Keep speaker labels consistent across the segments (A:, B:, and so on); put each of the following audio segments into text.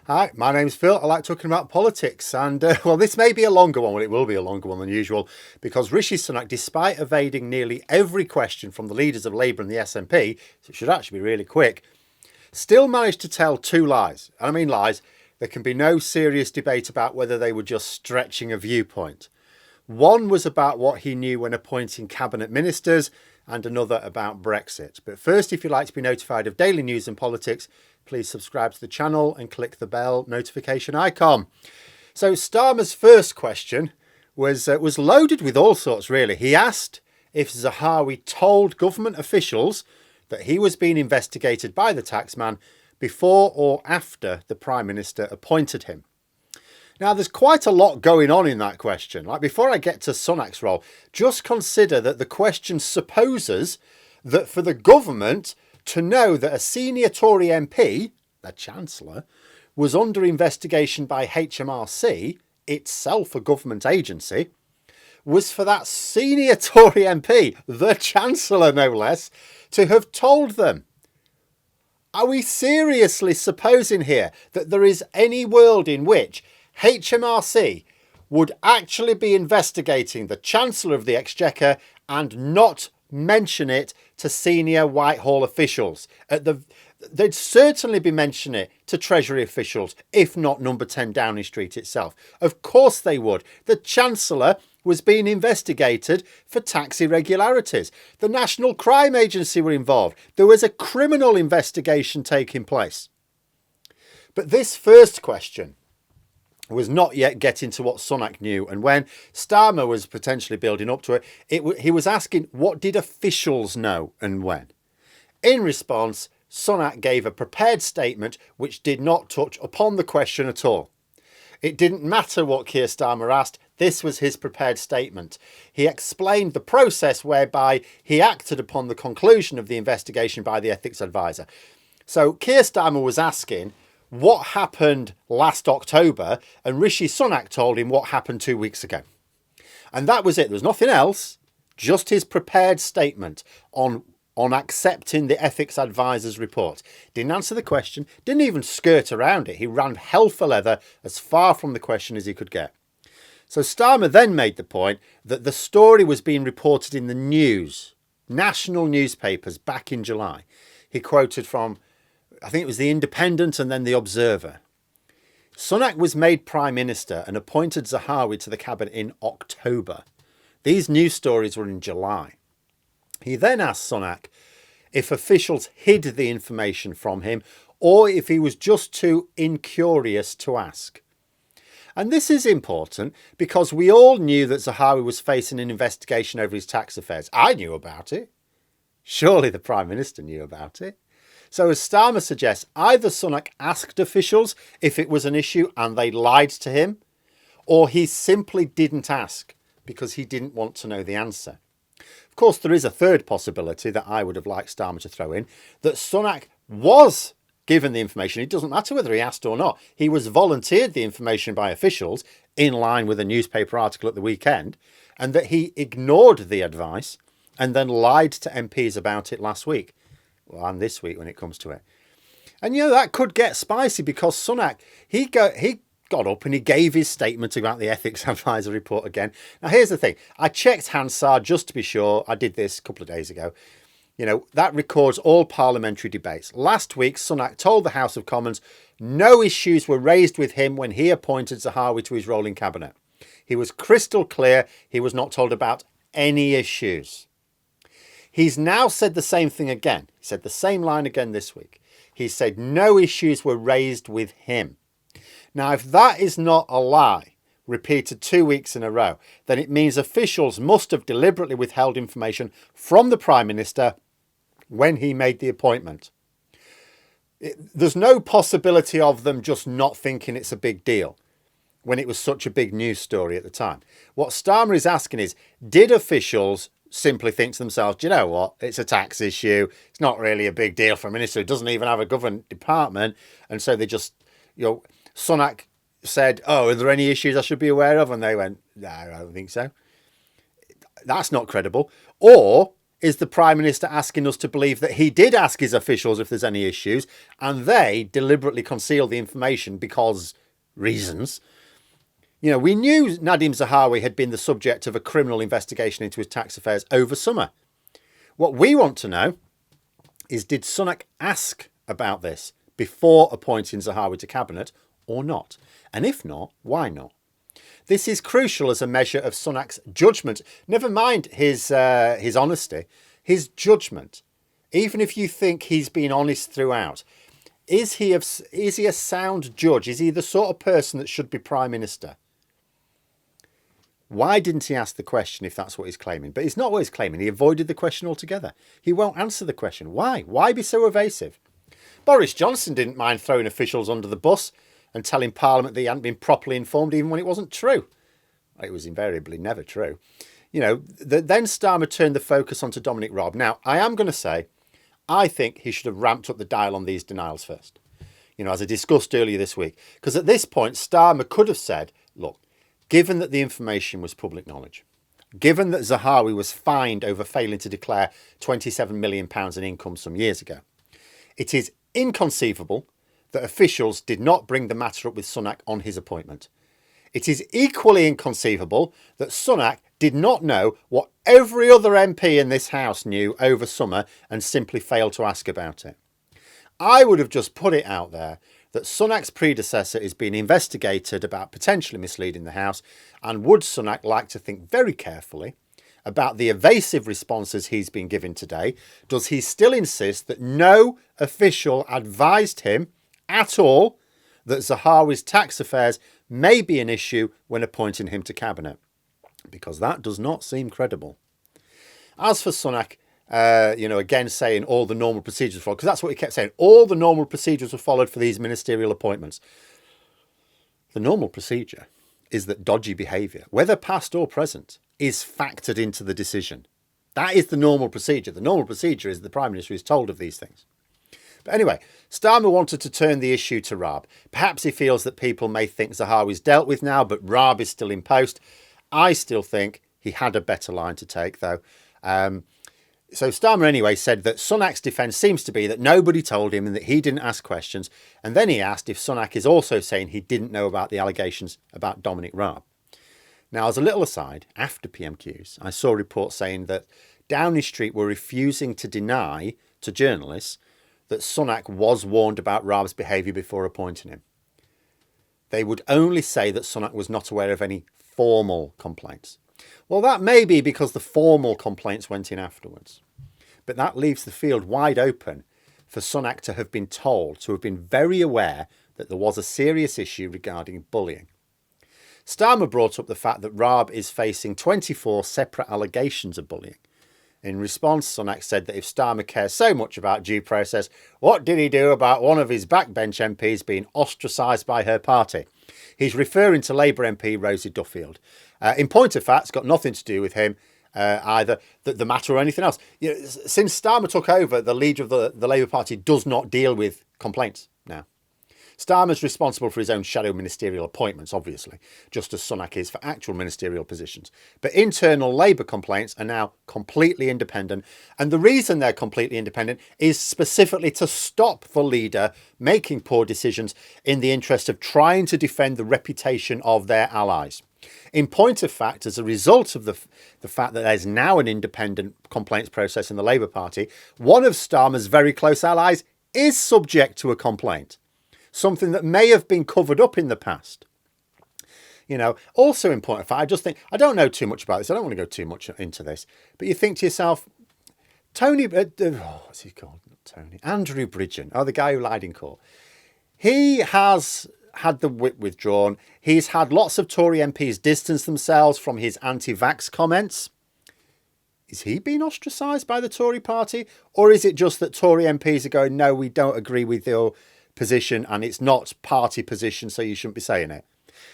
A: Hi, my name's Phil. I like talking about politics. And, well, this may be a longer one. Well, it will be a longer one than usual because Rishi Sunak, despite evading nearly every question from the leaders of Labour and the SNP, so it should actually be really quick, still managed to tell two lies. And I mean lies. There can be no serious debate about whether they were just stretching a viewpoint. One was about what he knew when appointing cabinet ministers and another about Brexit. But first, if you'd like to be notified of daily news and politics, please subscribe to the channel and click the bell notification icon. So Starmer's first question was loaded with all sorts, really. He asked if Zahawi told government officials that he was being investigated by the taxman before or after the Prime Minister appointed him. Now, there's quite a lot going on in that question. Like, before I get to Sunak's role, just consider that the question supposes that for the government to know that a senior Tory MP, the Chancellor, was under investigation by HMRC, itself a government agency, was for that senior Tory MP, the Chancellor no less, to have told them. Are we seriously supposing here that there is any world in which HMRC would actually be investigating the Chancellor of the Exchequer and not mention it to senior Whitehall officials? They'd certainly be mentioning it to Treasury officials, if not number 10 Downing Street itself. Of course they would. The Chancellor was being investigated for tax irregularities. The National Crime Agency were involved. There was a criminal investigation taking place. But this first question was not yet getting to what Sunak knew. And when Starmer was potentially building up to it, he was asking, what did officials know and when? In response, Sunak gave a prepared statement which did not touch upon the question at all. It didn't matter what Keir Starmer asked. This was his prepared statement. He explained the process whereby he acted upon the conclusion of the investigation by the ethics advisor. So Keir Starmer was asking what happened last October, and Rishi Sunak told him what happened 2 weeks ago. And that was it. There was nothing else, just his prepared statement on accepting the ethics advisor's report. Didn't answer the question, didn't even skirt around it. He ran hell for leather as far from the question as he could get. So Starmer then made the point that the story was being reported in the news, national newspapers back in July. He quoted from, I think it was The Independent and then The Observer. Sunak was made Prime Minister and appointed Zahawi to the cabinet in October. These news stories were in July. He then asked Sunak if officials hid the information from him or if he was just too incurious to ask. And this is important because we all knew that Zahawi was facing an investigation over his tax affairs. I knew about it. Surely the Prime Minister knew about it. So as Starmer suggests, either Sunak asked officials if it was an issue and they lied to him, or he simply didn't ask because he didn't want to know the answer. Of course, there is a third possibility that I would have liked Starmer to throw in, that Sunak was given the information. It doesn't matter whether he asked or not. He was volunteered the information by officials in line with a newspaper article at the weekend, and that he ignored the advice and then lied to MPs about it last week. Well, and this week when it comes to it. And, that could get spicy because Sunak, he got up and he gave his statement about the ethics advisor report again. Now, here's the thing. I checked Hansard just to be sure. I did this a couple of days ago. That records all parliamentary debates. Last week, Sunak told the House of Commons no issues were raised with him when he appointed Zahawi to his role in cabinet. He was crystal clear he was not told about any issues. He's now said the same thing again. He said the same line again this week. He said no issues were raised with him. Now, if that is not a lie, repeated 2 weeks in a row, then it means officials must have deliberately withheld information from the Prime Minister when he made the appointment. There's no possibility of them just not thinking it's a big deal when it was such a big news story at the time. What Starmer is asking is, did officials simply think to themselves, do you know what, it's a tax issue, it's not really a big deal for a minister who doesn't even have a government department, and so they just, Sunak said, are there any issues I should be aware of? And they went, no, I don't think so. That's not credible. Or is the Prime Minister asking us to believe that he did ask his officials if there's any issues and they deliberately concealed the information because reasons? You know, we knew Nadim Zahawi had been the subject of a criminal investigation into his tax affairs over summer. What we want to know is, did Sunak ask about this before appointing Zahawi to cabinet or not? And if not, why not? This is crucial as a measure of Sunak's judgment. Never mind his honesty, his judgment. Even if you think he's been honest throughout, is he a sound judge? Is he the sort of person that should be Prime Minister? Why didn't he ask the question if that's what he's claiming? But it's not what he's claiming. He avoided the question altogether. He won't answer the question. Why? Why be so evasive? Boris Johnson didn't mind throwing officials under the bus and telling Parliament that he hadn't been properly informed even when it wasn't true. It was invariably never true. You know, then Starmer turned the focus onto Dominic Raab. Now, I am going to say, I think he should have ramped up the dial on these denials first. You know, as I discussed earlier this week. Because at this point, Starmer could have said, look, given that the information was public knowledge, given that Zahawi was fined over failing to declare £27 million in income some years ago, it is inconceivable that officials did not bring the matter up with Sunak on his appointment. It is equally inconceivable that Sunak did not know what every other MP in this House knew over summer and simply failed to ask about it. I would have just put it out there that Sunak's predecessor is being investigated about potentially misleading the House, and would Sunak like to think very carefully about the evasive responses he's been given today? Does he still insist that no official advised him at all that Zahawi's tax affairs may be an issue when appointing him to cabinet? Because that does not seem credible. As for Sunak, again saying all the normal procedures followed, because that's what he kept saying, all the normal procedures were followed for these ministerial appointments. The normal procedure is that dodgy behaviour, whether past or present, is factored into the decision. That is the normal procedure. The normal procedure is the Prime Minister is told of these things. But anyway, Starmer wanted to turn the issue to Raab. Perhaps he feels that people may think Zahawi's dealt with now, but Raab is still in post. I still think he had a better line to take, though. So Starmer anyway said that Sunak's defence seems to be that nobody told him and that he didn't ask questions. And then he asked if Sunak is also saying he didn't know about the allegations about Dominic Raab. Now, as a little aside, after PMQs, I saw reports saying that Downing Street were refusing to deny to journalists that Sunak was warned about Raab's behaviour before appointing him. They would only say that Sunak was not aware of any formal complaints. Well, that may be because the formal complaints went in afterwards. But that leaves the field wide open for Sunak to have been told, to have been very aware that there was a serious issue regarding bullying. Starmer brought up the fact that Raab is facing 24 separate allegations of bullying. In response, Sunak said that if Starmer cares so much about due process, what did he do about one of his backbench MPs being ostracised by her party? He's referring to Labour MP Rosie Duffield. In point of fact, it's got nothing to do with him, either the matter or anything else. You know, since Starmer took over, the leader of the Labour Party does not deal with complaints now. Starmer's responsible for his own shadow ministerial appointments, obviously, just as Sunak is for actual ministerial positions. But internal Labour complaints are now completely independent. And the reason they're completely independent is specifically to stop the leader making poor decisions in the interest of trying to defend the reputation of their allies. In point of fact, as a result of the fact that there's now an independent complaints process in the Labour Party, one of Starmer's very close allies is subject to a complaint. Something that may have been covered up in the past. You know, also in point of fact, I just think, I don't know too much about this. I don't want to go too much into this. But you think to yourself, what's he called? Not Tony. Andrew Bridgen. Oh, the guy who lied in court. He has had the whip withdrawn. He's had lots of Tory MPs distance themselves from his anti-vax comments. Is he being ostracised by the Tory party? Or is it just that Tory MPs are going, no, we don't agree with your position and it's not party position, so you shouldn't be saying it?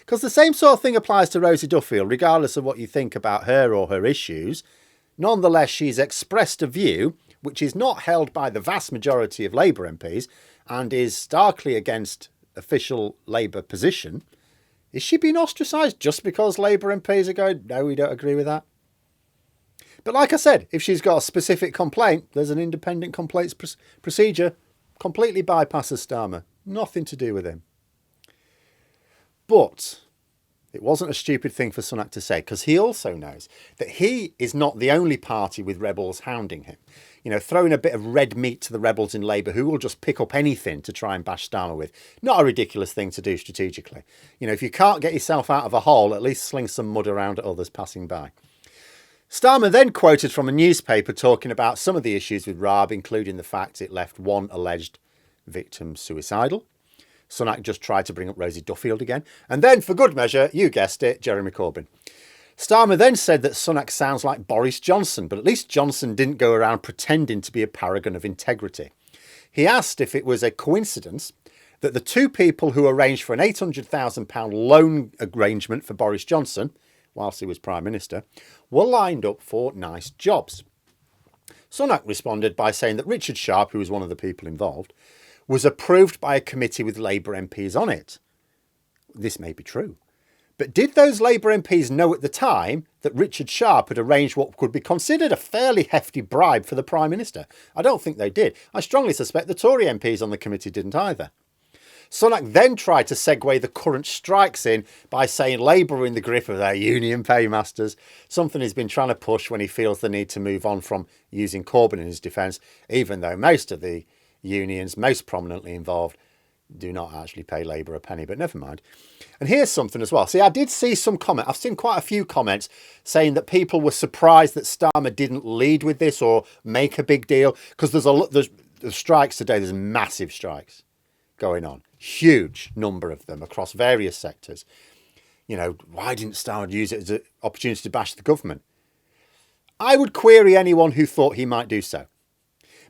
A: Because the same sort of thing applies to Rosie Duffield, regardless of what you think about her or her issues. Nonetheless, she's expressed a view which is not held by the vast majority of Labour MPs and is starkly against official Labour position. Is she being ostracised just because Labour MPs are going, no, we don't agree with that? But like I said, if she's got a specific complaint, there's an independent complaints procedure. Completely bypasses Starmer. Nothing to do with him. But it wasn't a stupid thing for Sunak to say, because he also knows that he is not the only party with rebels hounding him. You know, throwing a bit of red meat to the rebels in Labour who will just pick up anything to try and bash Starmer with. Not a ridiculous thing to do strategically. You know, if you can't get yourself out of a hole, at least sling some mud around at others passing by. Starmer then quoted from a newspaper talking about some of the issues with Raab, including the fact it left one alleged victim suicidal. Sunak just tried to bring up Rosie Duffield again. And then, for good measure, you guessed it, Jeremy Corbyn. Starmer then said that Sunak sounds like Boris Johnson, but at least Johnson didn't go around pretending to be a paragon of integrity. He asked if it was a coincidence that the two people who arranged for an £800,000 loan arrangement for Boris Johnson, whilst he was Prime Minister, were lined up for nice jobs. Sunak responded by saying that Richard Sharp, who was one of the people involved, was approved by a committee with Labour MPs on it. This may be true. But did those Labour MPs know at the time that Richard Sharp had arranged what could be considered a fairly hefty bribe for the Prime Minister? I don't think they did. I strongly suspect the Tory MPs on the committee didn't either. Sunak then tried to segue the current strikes in by saying Labour were in the grip of their union paymasters, something he's been trying to push when he feels the need to move on from using Corbyn in his defence, even though most of the unions most prominently involved do not actually pay Labour a penny, but never mind. And here's something as well. See, I did see some comment. I've seen quite a few comments saying that people were surprised that Starmer didn't lead with this or make a big deal, because there's strikes today. There's massive strikes going on, huge number of them across various sectors. You know, why didn't Starmer use it as an opportunity to bash the government? I would query anyone who thought he might do so.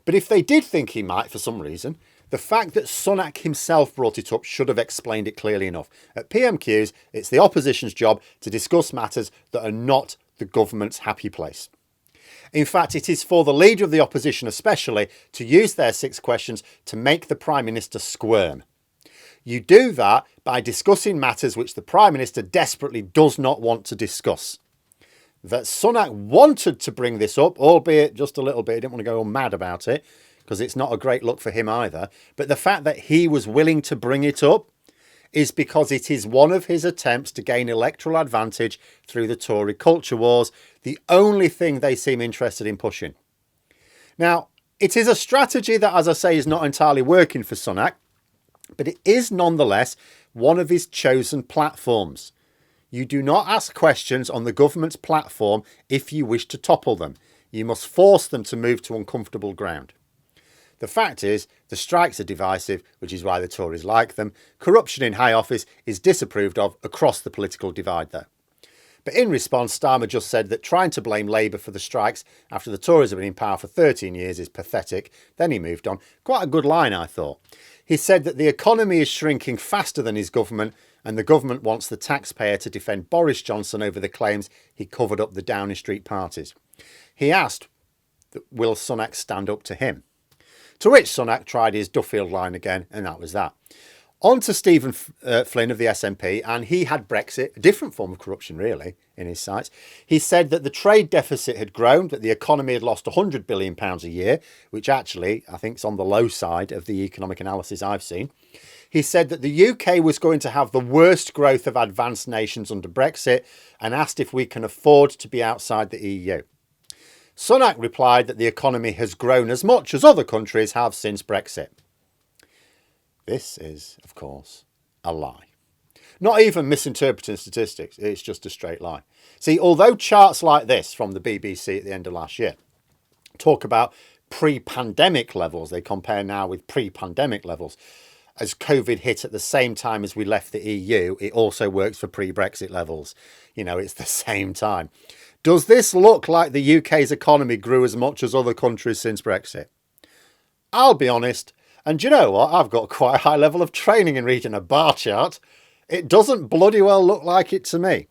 A: But if they did think he might for some reason, the fact that Sunak himself brought it up should have explained it clearly enough. At PMQs, it's the opposition's job to discuss matters that are not the government's happy place. In fact, it is for the leader of the opposition especially to use their 6 questions to make the Prime Minister squirm. You do that by discussing matters which the Prime Minister desperately does not want to discuss. That Sunak wanted to bring this up, albeit just a little bit. He didn't want to go all mad about it, because it's not a great look for him either. But the fact that he was willing to bring it up is because it is one of his attempts to gain electoral advantage through the Tory culture wars, the only thing they seem interested in pushing. Now, it is a strategy that, as I say, is not entirely working for Sunak, but it is nonetheless one of his chosen platforms. You do not ask questions on the government's platform if you wish to topple them. You must force them to move to uncomfortable ground. The fact is, the strikes are divisive, which is why the Tories like them. Corruption in high office is disapproved of across the political divide, though. But in response, Starmer just said that trying to blame Labour for the strikes after the Tories have been in power for 13 years is pathetic. Then he moved on. Quite a good line, I thought. He said that the economy is shrinking faster than his government, and the government wants the taxpayer to defend Boris Johnson over the claims he covered up the Downing Street parties. He asked, will Sunak stand up to him? To which Sunak tried his Duffield line again, and that was that. On to Stephen Flynn of the SNP, and he had Brexit, a different form of corruption really, in his sights. He said that the trade deficit had grown, that the economy had lost £100 billion a year, which actually I think is on the low side of the economic analysis I've seen. He said that the UK was going to have the worst growth of advanced nations under Brexit, and asked if we can afford to be outside the EU. Sunak replied that the economy has grown as much as other countries have since Brexit. This is, of course, a lie. Not even misinterpreting statistics, it's just a straight lie. See, although charts like this from the BBC at the end of last year talk about pre-pandemic levels, they compare now with pre-pandemic levels. As COVID hit at the same time as we left the EU, it also works for pre-Brexit levels. You know, it's the same time. Does this look like the UK's economy grew as much as other countries since Brexit? I'll be honest, and do you know what? I've got quite a high level of training in reading a bar chart. It doesn't bloody well look like it to me.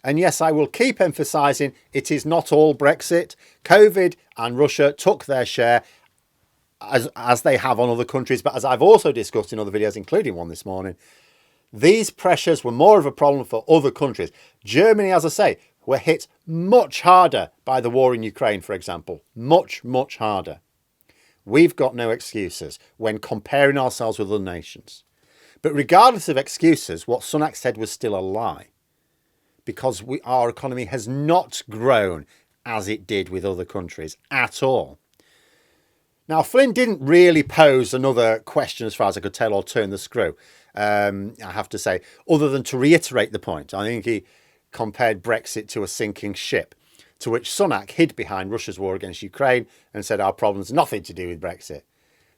A: And yes, I will keep emphasising it is not all Brexit. COVID and Russia took their share as they have on other countries. But as I've also discussed in other videos, including one this morning, these pressures were more of a problem for other countries. Germany, as I say, were hit much harder by the war in Ukraine, for example. Much, much harder. We've got no excuses when comparing ourselves with other nations. But regardless of excuses, what Sunak said was still a lie, because our economy has not grown as it did with other countries at all. Now, Flynn didn't really pose another question, as far as I could tell, or turn the screw, I have to say, other than to reiterate the point. I think he compared Brexit to a sinking ship, to which Sunak hid behind Russia's war against Ukraine and said our problem's nothing to do with Brexit.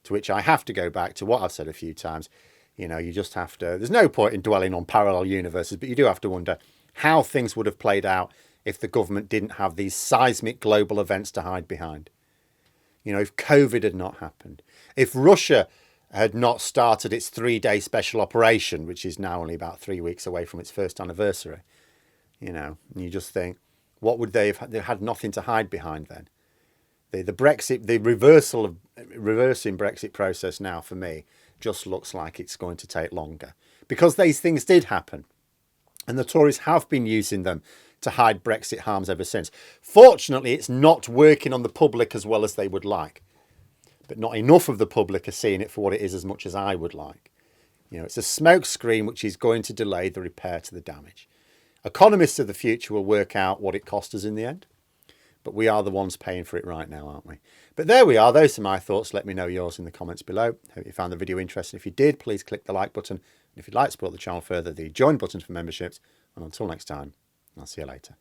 A: To which I have to go back to what I've said a few times. You know, you just have to, there's no point in dwelling on parallel universes, but you do have to wonder how things would have played out if the government didn't have these seismic global events to hide behind. You know, if COVID had not happened, if Russia had not started its 3-day special operation, which is now only about 3 weeks away from its first anniversary, you know, and you just think, what would they have had? They had nothing to hide behind then. The Brexit, the reversing Brexit process now for me just looks like it's going to take longer, because these things did happen. And the Tories have been using them to hide Brexit harms ever since. Fortunately, it's not working on the public as well as they would like. But not enough of the public are seeing it for what it is as much as I would like. You know, it's a smoke screen which is going to delay the repair to the damage. Economists of the future will work out what it cost us in the end. But we are the ones paying for it right now, aren't we? But there we are. Those are my thoughts. Let me know yours in the comments below. Hope you found the video interesting. If you did, please click the like button. And if you'd like to support the channel further, the join button for memberships. And until next time, I'll see you later.